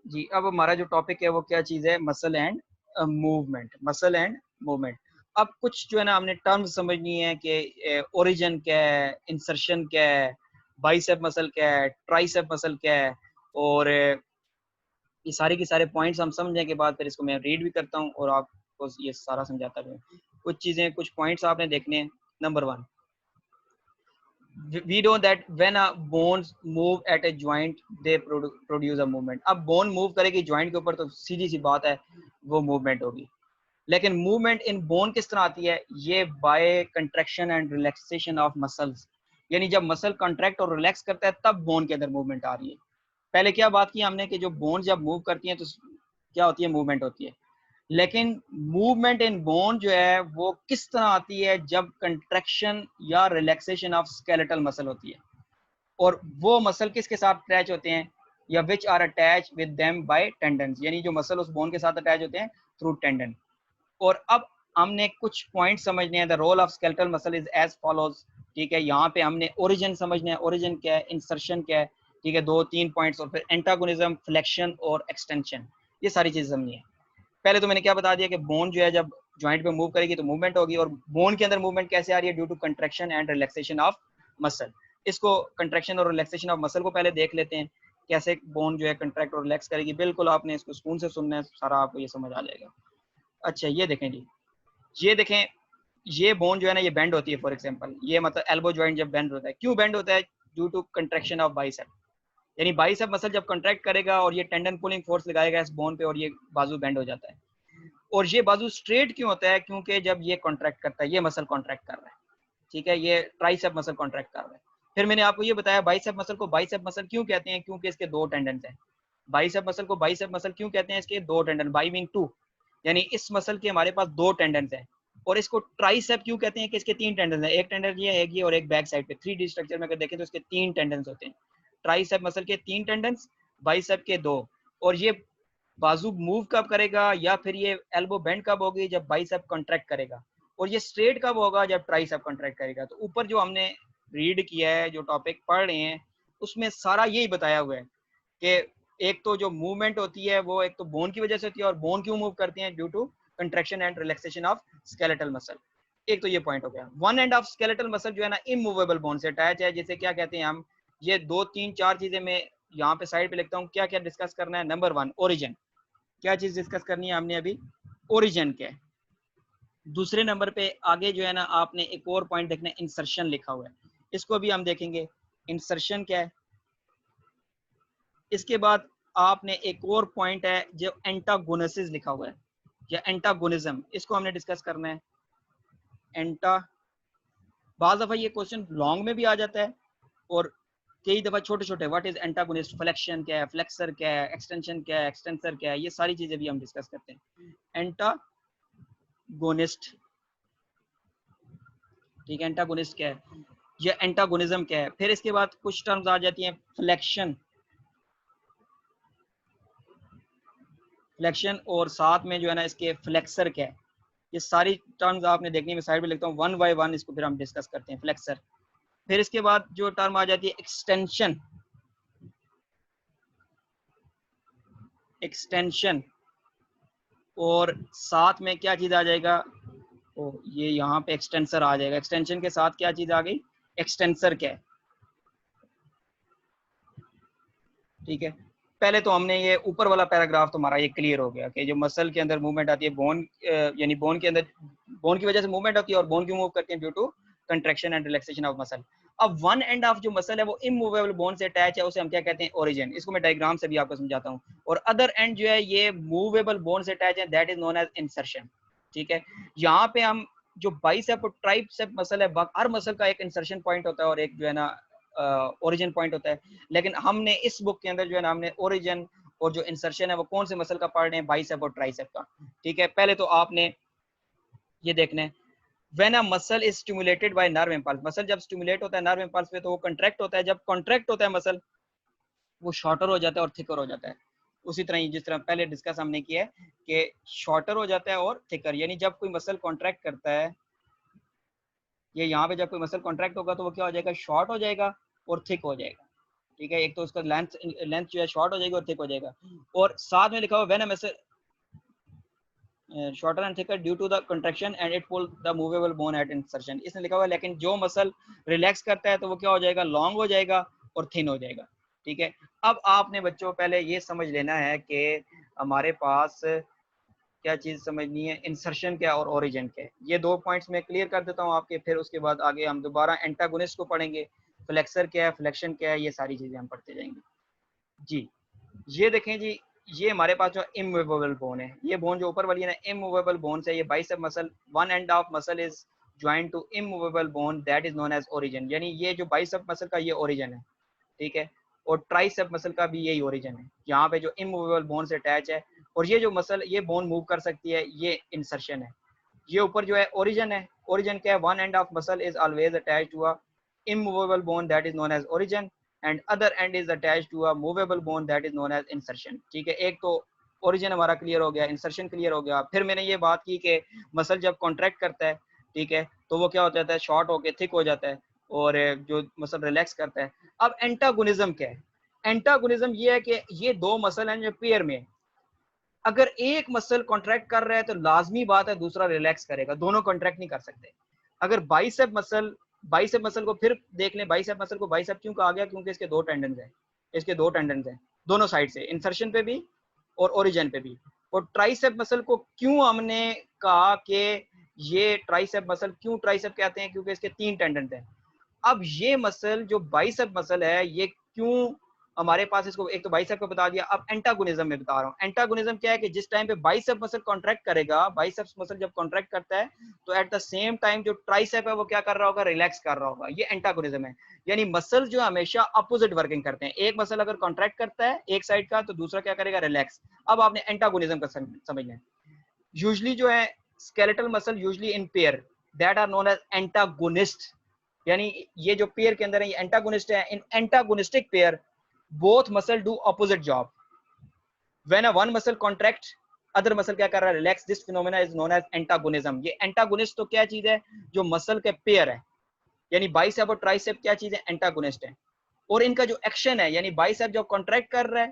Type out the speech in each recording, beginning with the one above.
जी, अब हमारा जो टॉपिक है वो क्या चीज़ है, muscle and movement, muscle and movement. अब कुछ जो है ना हमने टर्म्स समझनी है कि ओरिजिन क्या है, इंसर्शन क्या है, बाइसेप मसल क्या है, ट्राइसेप मसल क्या है, और ये सारे के सारे पॉइंट्स हम समझने के बाद फिर इसको मैं रीड भी करता हूँ और आपको ये सारा समझाता भी हूँ। कुछ चीज़ें, कुछ पॉइंट्स आपने देखने हैं। Number 1, we know that when a bones move at a joint they produce a movement। अब बोन मूव करेगी जॉइंट के ऊपर तो सीधी सी बात है वो मूवमेंट होगी। लेकिन मूवमेंट इन बोन किस तरह आती है, ये by contraction and relaxation of muscles, यानी जब मसल कंट्रैक्ट और रिलैक्स करता है तब बोन के अंदर मूवमेंट आ रही है। पहले क्या बात की हमने कि जो बोन जब मूव करती हैं तो क्या होती है, मूवमेंट होती है। लेकिन मूवमेंट इन बोन जो है वो किस तरह आती है, जब कंट्रैक्शन या रिलैक्सेशन ऑफ स्केलेटल मसल होती है। और वो मसल किसके साथ अटैच होते हैं, या which are attach with them by tendons, यानी जो मसल उस बोन के साथ अटैच होते हैं थ्रू टेंडन। और अब हमने कुछ पॉइंट समझने हैं। The role of skeletal muscle is as follows. ठीक है, यहाँ पे हमने ओरिजिन समझना है, ओरिजिन क्या है, इंसर्शन क्या है। ठीक है, 2-3 पॉइंट्स, और फिर एंटागोनिज्म, फ्लेक्शन और एक्सटेंशन, ये सारी चीजें समझनी है। पहले तो मैंने क्या बता दिया कि बोन जो है जब जॉइंट पे मूव करेगी तो मूवमेंट होगी, और बोन के अंदर मूवमेंट कैसे आ रही है, due to contraction and relaxation of muscle. इसको कंट्रैक्शन और रिलैक्सेशन ऑफ मसल को पहले देख लेते हैं, कैसे बोन जो है कंट्रैक्ट और रिलैक्स करेगी। बिल्कुल आपने इसको सुकून से सुनना है, सारा आपको ये समझ आ जाएगा। अच्छा, ये देखें जी, ये देखें, ये बोन जो है ना ये बेंड होती है। फॉर एग्जांपल ये मतलब एल्बो जॉइंट जब बेंड होता है, क्यों बेंड होता है, due to contraction of bicep. यानी बाइसेप मसल जब कंट्रैक्ट करेगा और ये टेंडन पुलिंग फोर्स लगाएगा इस बोन पे, और ये बाजू बेंड हो जाता है। और ये बाजू स्ट्रेट क्यों होता है, क्योंकि जब ये कॉन्ट्रैक्ट करता है, ये मसल कॉन्ट्रैक्ट कर रहा है। ठीक है, ये ट्राइसेप मसल कॉन्ट्रैक्ट कर रहा है। फिर मैंने आपको ये बताया बाइसेप मसल को बाइसेप मसल क्यों कहते हैं, क्योंकि इसके दो टेंडन हैं। बाइसेप मसल को बाइसेप मसल क्यों कहते हैं, इसके दो टेंडन, बाई मीन टू, यानी इस मसल के हमारे पास दो टेंडन हैं। और इसको ट्राइसेप क्यों कहते हैं कि इसके तीन टेंडन हैं, एक टेंडन ये, एक ये और एक बैक साइड पे। 3D स्ट्रक्चर में अगर देखें तो इसके तीन टेंडन होते हैं। ट्राइसेप मसल के तीन टेंडन, बाइसेप के दो। और ये बाजू मूव कब करेगा, या फिर ये एल्बो बेंड कब होगी, जब बाइसेप कॉन्ट्रैक्ट करेगा। और ये स्ट्रेट कब होगा, जब ट्राइसेप कॉन्ट्रैक्ट करेगा। तो ऊपर जो हमने रीड किया है, जो टॉपिक पढ़ रहे हैं, उसमें सारा यही बताया हुआ है कि एक तो जो मूवमेंट होती है वो एक तो बोन की वजह से होती है, और बोन क्यों मूव करती है, due to contraction and relaxation of skeletal muscle. एक तो ये पॉइंट हो गया। One end of skeletal muscle जो है ना इमूवेबल बोन से अटैच है, जिसे क्या कहते हैं हम। ये 2-3-4 चीजें मैं यहाँ पे साइड पे लिखता हूँ, क्या क्या डिस्कस करना है। नंबर 1, ओरिजिन, क्या चीज डिस्कस करनी है हमने अभी, ओरिजिन क्या है। दूसरे नंबर पे आगे जो है ना आपने एक और पॉइंट देखना है, इंसर्शन लिखा हुआ है, इसको भी हम देखेंगे, इंसर्शन क्या है। इसके बाद आपने एक और पॉइंट है जो एंटागोनिसिस लिखा हुआ है, या एंटागोनिज्म, इसको हमने डिस्कस करना है। एंटा, बाज दफा ये क्वेश्चन लॉन्ग में भी आ जाता है, और कई दफा छोटे छोटे, व्हाट इज एंटागोनिस्ट, फ्लेक्शन क्या है, फ्लेक्सर क्या है, एक्सटेंशन क्या है, एक्सटेंसर क्या है, ये सारी चीजें भी हम डिस्कस करते हैं। एंटागोनिस्ट, ठीक है, एंटागोनिस्ट क्या है, ये एंटागोनिज्म क्या है। फिर इसके बाद कुछ टर्म्स आ जाती हैं, फ्लेक्शन, फ्लेक्शन, और साथ में जो है ना इसके फ्लेक्सर क्या है। ये सारी टर्म्स आपने देखनी है, मैं साइड में लिखता हूँ, वन बाय वन इसको फिर हम डिस्कस करते हैं। फ्लेक्सर, फिर इसके बाद जो टर्म आ जाती है एक्सटेंशन, एक्सटेंशन, और साथ में क्या चीज आ जाएगा, ओ ये यहाँ पे एक्सटेंसर आ जाएगा। एक्सटेंशन के साथ क्या चीज आ गई, एक्सटेंसर क्या है। ठीक है, पहले तो हमने ये ऊपर वाला पैराग्राफ तो हमारा ये क्लियर हो गया कि जो मसल के अंदर मूवमेंट आती है, बोन यानी बोन के अंदर, बोन की वजह से मूवमेंट होती है, और बोन क्यों मूव करती है, due to contraction and relaxation of muscle. अब वन एंड ऑफ जो मसल है वो इमूवेबल बोन से अटैच है, उसे हम क्या कहते हैं, ओरिजिन। इसको मैं डायग्राम से भी आपको समझाता हूँ। और अदर एंड जो है ये मूवेबल बोन से अटैच है, that is known as insertion. ठीक है, यहाँ पे हम जो बाइसेप और ट्राइसेप मसल है, हर मसल का एक इंसर्शन पॉइंट होता है और एक जो है ना ओरिजिन पॉइंट होता है। लेकिन हमने इस बुक के अंदर जो है ना हमने ओरिजिन और जो इंसर्शन है वो कौन से मसल का पढ़ रहे हैं, बाइसेप और ट्राइसेप का। ठीक है, पहले तो आपने ये देखना है, when a muscle is stimulated by nerve impulse, muscle जब स्टिमुलेट होता है नर्व इंपल्स पे तो वो कंट्रैक्ट होता है। जब कॉन्ट्रैक्ट होता है मसल, वो शॉर्टर हो जाता है और थिकर हो जाता है। उसी तरह ही जिस तरह पहले डिस्कस हमने किया है कि शॉर्टर हो जाता है और थिकर, यानी जब कोई मसल कॉन्ट्रैक्ट करता है, ये यहाँ पे जब कोई मसल कॉन्ट्रैक्ट होगा तो वो क्या हो जाएगा, शॉर्ट हो जाएगा और थिक हो जाएगा। ठीक है, एक तो उसका लेंथ जो है शॉर्ट हो जाएगी और थिक हो जाएगा, और साथ में लिखा हुआ when a muscle shorter and thicker due to the contraction and it pull the movable bone at insertion, इसने लिखा हुआ है, लेकिन जो मसल रिलैक्स करता है तो वो क्या हो जाएगा, लॉन्ग हो जाएगा और थिन हो जाएगा। ठीक है, अब आपने बच्चों पहले ये समझ लेना है कि हमारे पास क्या चीज समझनी है, इंसर्शन क्या और ओरिजिन क्या है। ये दो पॉइंट्स मैं क्लियर कर देता हूँ आपके, फिर उसके बाद आगे हम दोबारा एंटागोनिस्ट को पढ़ेंगे, फ्लेक्सर क्या है, फ्लेक्शन क्या है, ये सारी चीजें हम पढ़ते जाएंगे। जी, ये देखें जी, ये हमारे पास जो इमूवेबल बोन है, ये बोन जो ऊपर वाली है ना, इमूवेबल बोन से, ये bicep muscle, one end of muscle is joint to immovable bone that is known as origin, यानी ये जो बाइसेप मसल का ये ओरिजिन है। ठीक है, और ट्राइसेप मसल का भी यही ओरिजिन है, यहाँ पे जो इमूवेबल बोन से अटैच है, और ये जो मसल ये बोन मूव कर सकती है, ये इंसर्शन है। ये ऊपर जो है ओरिजिन है, ओरिजिन क्या है, one end of muscle is always attached to a immovable bone that is known as origin and other end is attached to a movable bone that is known as insertion। ठीक है, एक तो origin हमारा clear हो गया, insertion clear हो गया। फिर मैंने ये बात की कि मसल जब कॉन्ट्रैक्ट करता है, ठीक है, तो वो क्या हो जाता है, शॉर्ट होके थिक हो जाता है, और जो मसल रिलैक्स करता है। अब एंटागोनिज्म क्या है, एंटागोनिज्म ये है कि ये दो मसल हैं जो पेयर में, अगर एक मसल कॉन्ट्रैक्ट कर रहा है तो लाजमी बात है दूसरा रिलैक्स करेगा, दोनों कॉन्ट्रैक्ट नहीं कर सकते। अगर बाइसेप मसल को फिर देख लें, बाइसेप मसल को बाइसेप क्यों कहा गया, क्योंकि इसके दो टेंडन्स हैं, इसके दो टेंडन्स हैं दोनों साइड से, इंसर्शन पे भी और ओरिजिन पे भी। और ट्राइसेप मसल को क्यों हमने कहा कि ये ट्राइसेप मसल, क्यों ट्राइसेप कहते हैं, क्योंकि इसके तीन टेंडन्स हैं। अब ये मसल जो बाइसेप मसल है, ये क्यों हमारे पास, इसको एक तो बाइसेप को बता दिया, अब एंटागोनिज्म में बता रहा हूँ। एंटागोनिज्म क्या है कि जिस टाइम पे बाइसेप मसल कॉन्ट्रैक्ट करेगा, बाइसेप मसल जब कॉन्ट्रैक्ट करता है, तो एट द सेम टाइम जो ट्राइसेप है वो क्या कर रहा होगा, रिलैक्स कर रहा होगा। ये एंटागोनिज्म है, यानी मसल जो हमेशा अपोजिट वर्किंग करते हैं, एक मसल अगर कॉन्ट्रैक्ट करता है एक साइड का, तो दूसरा क्या करेगा, रिलैक्स। अब आपने एंटागोनिज्म का समझना है। यूजली जो है skeletal muscle usually in pair that are known as antagonist, यानी ये जो पेयर के अंदर है ये एंटागोनिस्ट है। In antagonistic pair both muscle do opposite job, when a one muscle contract other muscle क्या कर रहा है, relax, this phenomena is known as antagonism। ये antagonist तो क्या चीज है, जो मसल के पेयर है, यानी बाइसेप और ट्राइसेप क्या चीज है, एंटागोनिस्ट है। और इनका जो एक्शन है, यानी बाइसेप जो कॉन्ट्रैक्ट कर रहा है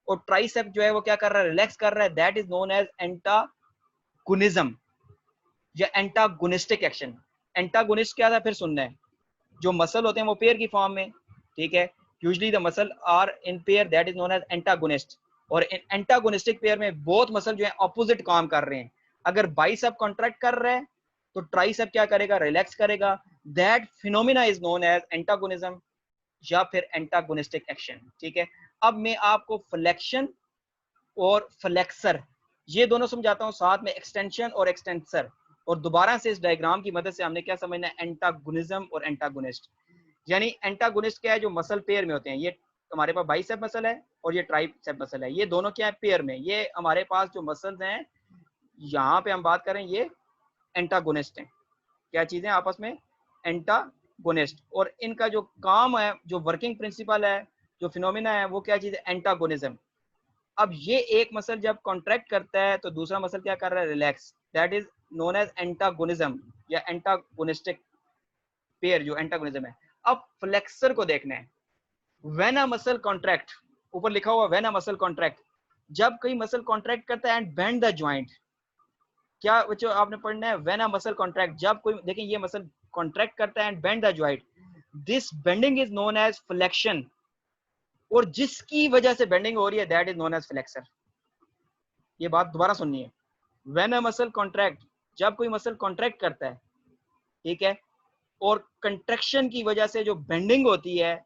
और ट्राइसेप जो है वो क्या कर रहा है, रिलैक्स कर रहा है, that is known as antagonism या एंटागोनिस्टिक एक्शन। एंटागोनिस्ट क्या था, फिर सुनना है, जो मसल होते हैं वो पेयर की फॉर्म में, ठीक है, usually the muscle are in pair that is known as antagonist. और इन एंटागोनिस्टिक पेयर में बोथ मसल जो है ऑपोजिट काम कर रहे हैं। अगर बाइसेप कॉन्ट्रैक्ट कर रहा है तो ट्राइसेप क्या करेगा, रिलैक्स करेगा। That phenomena is known as antagonism या फिर एंटागोनिस्टिक एक्शन। ठीक है, अब मैं आपको फ्लेक्शन और फ्लेक्सर ये दोनों समझाता हूँ, साथ में एक्सटेंशन और एक्सटेंसर। और दोबारा से इस डायग्राम की मदद से हमने क्या समझना है, एंटागोनिज्म और एंटागोनिस्ट। यानी एंटागोनिस्ट क्या है, जो मसल पेयर में होते हैं, ये हमारे पास बाइसेप मसल है और ये ट्राइसेप मसल है, ये दोनों क्या है, पेयर में। ये हमारे पास जो मसल्स हैं, यहाँ पे हम बात करें, ये एंटागोनिस्ट हैं। क्या चीजें आपस में, एंटागोनिस्ट। और इनका जो काम है, जो वर्किंग प्रिंसिपल है, जो फिनोमिना है, वो क्या चीज है, एंटागोनिज्म। अब ये एक मसल जब कॉन्ट्रैक्ट करता है तो दूसरा मसल क्या कर रहा है, relax, that is known as antagonism या एंटागोनिस्टिक पेयर, जो एंटागोनिज्म है। अब फ्लेक्सर को देखना है, व्हेन अ मसल कॉन्ट्रैक्ट, ऊपर लिखा हुआ व्हेन अ मसल कॉन्ट्रैक्ट, जब कोई मसल कॉन्ट्रैक्ट करता है एंड बेंड द जॉइंट, क्या बच्चों आपने पढ़ना है, व्हेन अ मसल कॉन्ट्रैक्ट, जब कोई, देखिए ये मसल कॉन्ट्रैक्ट करता है and bend the joint, this bending is known as flexion. और जिसकी वजह से बेंडिंग हो रही है, that is known as flexor. ये बात दोबारा सुननी है, व्हेन अ मसल कॉन्ट्रैक्ट, जब कोई मसल कॉन्ट्रैक्ट करता है, ठीक है, और कंट्रैक्शन की वजह से जो बेंडिंग होती है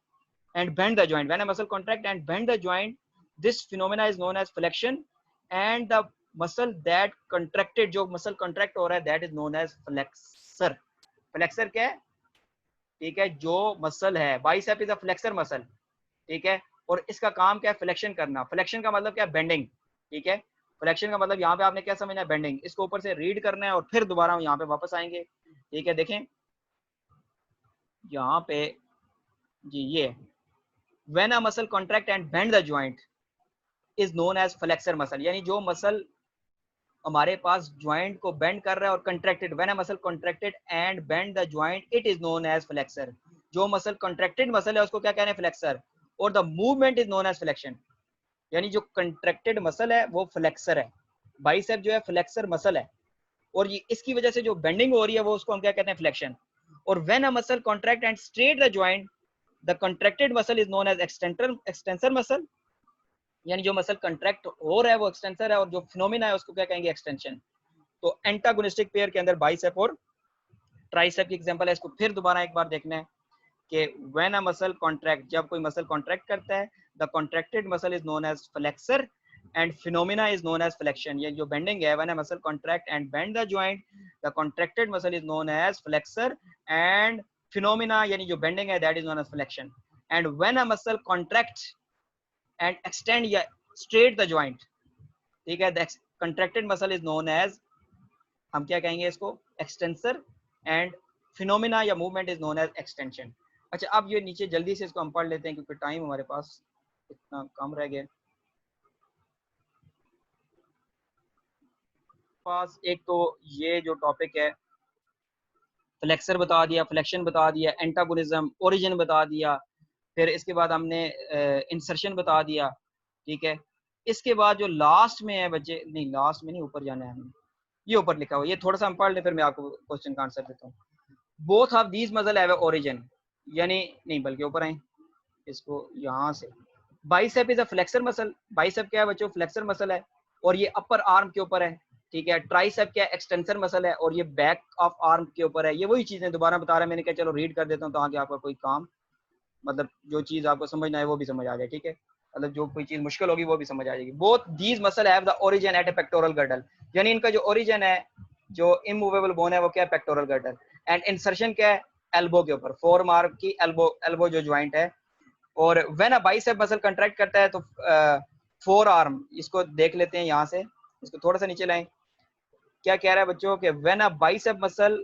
and bend the joint, when a muscle contract and bend the joint, this phenomena is known as flexion, and the muscle that contracted, जो muscle contract हो रहा है, that is known as flexor। flexor क्या है, ठीक है, जो muscle है, bicep is a flexor muscle, ठीक है, और इसका काम क्या है, फ्लेक्शन करना। फ्लेक्शन का मतलब क्या है, बेंडिंग। ठीक है, फ्लेक्शन का मतलब यहाँ पे आपने क्या समझना है, बेंडिंग। इसको ऊपर से रीड करना है और फिर दोबारा हम यहाँ पे वापस आएंगे। ठीक है, देखें यहाँ पे जी, ये when a muscle contract and bend the joint is known as flexor muscle, यानी जो मसल हमारे पास ज्वाइंट को बेंड कर रहा है और contracted, when a muscle contracted and bend the joint, it is known as flexor. जो मसल कॉन्ट्रैक्टेड मसल है उसको क्या कहते हैं, फ्लेक्सर। और the movement is known as flexion, यानी जो कंट्रैक्टेड मसल है वो फ्लेक्सर है, बाइसेप जो है फ्लेक्सर मसल है, और ये इसकी वजह से जो बेंडिंग हो रही है वो उसको हम क्या कहते हैं, फ्लेक्शन। और when a muscle contract and straight the joint, the contracted muscle is known as extensor muscle, यानी जो मसल कंट्रैक्ट हो रहा है वो एक्सटेंसर है, और जो फिनोमिना है उसको क्या कहेंगे, एक्सटेंशन। तो एंटागोनिस्टिक पेयर के अंदर बाइसेप और ट्राइसेप की एग्जांपल है। इसको फिर दोबारा एक बार देखना है कि व्हेन अ मसल कॉन्ट्रैक्ट, जब कोई मसल कॉन्ट्रैक्ट करता है, the contracted muscle is known as flexor and phenomena is known as flexion. ये जो बेंडिंग है, when a muscle contract and bend the joint, the contracted muscle is known as flexor and phenomena, यानी जो bending है that is known as flexion. And when a muscle contract and extend या straight the joint, ठीक है, the contracted muscle is known as, हम क्या कहेंगे इसको, एक्सटेंसर, एंड फिनोमिना या movement is known as extension. अच्छा, अब ये नीचे जल्दी से इसको हम पढ़ लेते हैं क्योंकि टाइम हमारे पास इतना कम रह गया। पास एक तो ये जो टॉपिक है, फ्लेक्सर बता दिया, फ्लेक्शन बता दिया, एंटागोनिज्म, ओरिजिन बता दिया, फिर इसके बाद हमने इंसर्शन बता दिया, ठीक है। इसके बाद जो लास्ट में है बच्चे, नहीं लास्ट में नहीं, ऊपर जाना है हमें, ये ऊपर लिखा हुआ, ये थोड़ा सा हम पढ़ ले, फिर मैं आपको क्वेश्चन का आंसर देता हूँ। Both of these muscle have origin, यानी नहीं बल्कि ऊपर आए, इसको यहाँ से, bicep is a flexor muscle, bicep क्या है बच्चों, फ्लेक्सर मसल है, और ये अपर आर्म के ऊपर है, ठीक है। ट्राइसेप क्या है, एक्सटेंसर मसल है, और ये बैक ऑफ आर्म के ऊपर है। ये वही चीजें दोबारा बता रहा है, मैंने कहा चलो रीड कर देता हूँ ताकि आपका कोई काम, मतलब जो चीज आपको समझना है वो भी समझ आ जाए, ठीक है, मतलब जो कोई चीज मुश्किल होगी वो भी समझ आ जाएगी। Both these muscle have the origin at A pectoral girdle, यानी इनका जो ओरिजिन है, जो इमूवेबल बोन है वो क्या है, पेक्टोरल गर्डल। एंड इंसर्शन क्या है, एल्बो के ऊपर, फोर आर्म की एल्बो, एल्बो जो ज्वाइंट है। और when a bicep muscle contract करता है तो फोर आर्म, इसको देख लेते हैं यहाँ से, इसको थोड़ा सा नीचे लाएं। क्या कह रहा है बच्चों कि when a bicep muscle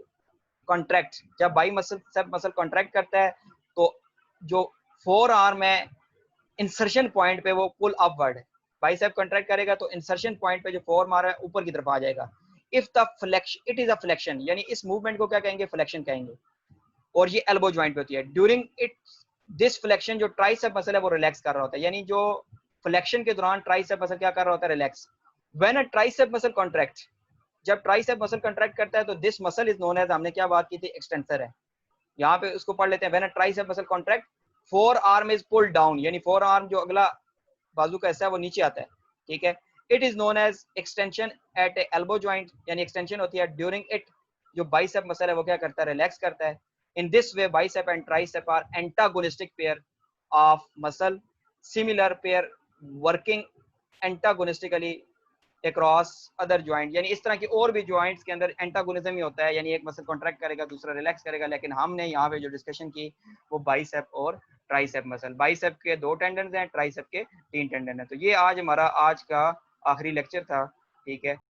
contract, जब बाई मसल मसल कॉन्ट्रैक्ट करता है तो जो फोर आर्म है, इंसर्शन पॉइंट पे वो पुल अपवर्ड है, बाइसेप कॉन्ट्रैक्ट करेगा तो इंसर्शन पॉइंट पे जो फोर आर्म है ऊपर की तरफ आ जाएगा। If the flexion, it is a flexion, यानी इस मूवमेंट को क्या कहेंगे, फ्लेक्शन कहेंगे, और ये एल्बो ज्वाइंट पे होती है। ड्यूरिंग इट दिस फ्लेक्शन, जो ट्राइसेप मसल है वो रिलैक्स कर रहा होता है, यानी जो फ्लेक्शन के दौरान ट्राइसेप मसल क्या कर रहा होता है, relax. When a tricep muscle contract, जब ट्राइसेप मसल कॉन्ट्रैक्ट करता है तो this muscle is known as, हमने क्या बात की थी, एक्सटेंसर है। यहाँ पे उसको पढ़ लेते हैं, when a tricep muscle contract, four arm is pulled down, यानी फोर आर्म जो अगला बाजू का हिस्सा है वो नीचे आता है, ठीक है। It is known as extension at a elbow joint, यानी एक्सटेंशन होती है ड्यूरिंग इट, जो बाइसेप मसल है वो क्या करता है, रिलैक्स करता है। In this way bicep and tricep are antagonistic pair of muscle, similar pair working antagonistically across other joint, यानी इस तरह की और भी ज्वाइंट्स के अंदर एंटागोनिज्म ही होता है, यानी एक मसल कॉन्ट्रैक्ट करेगा दूसरा रिलैक्स करेगा। लेकिन हमने यहाँ पे जो डिस्कशन की वो बाइसेप और ट्राइसेप मसल, बाइसेप के 2 टेंडन हैं, ट्राइसेप के 3 टेंडन हैं। तो ये आज हमारा आज का आखिरी लेक्चर था, ठीक है।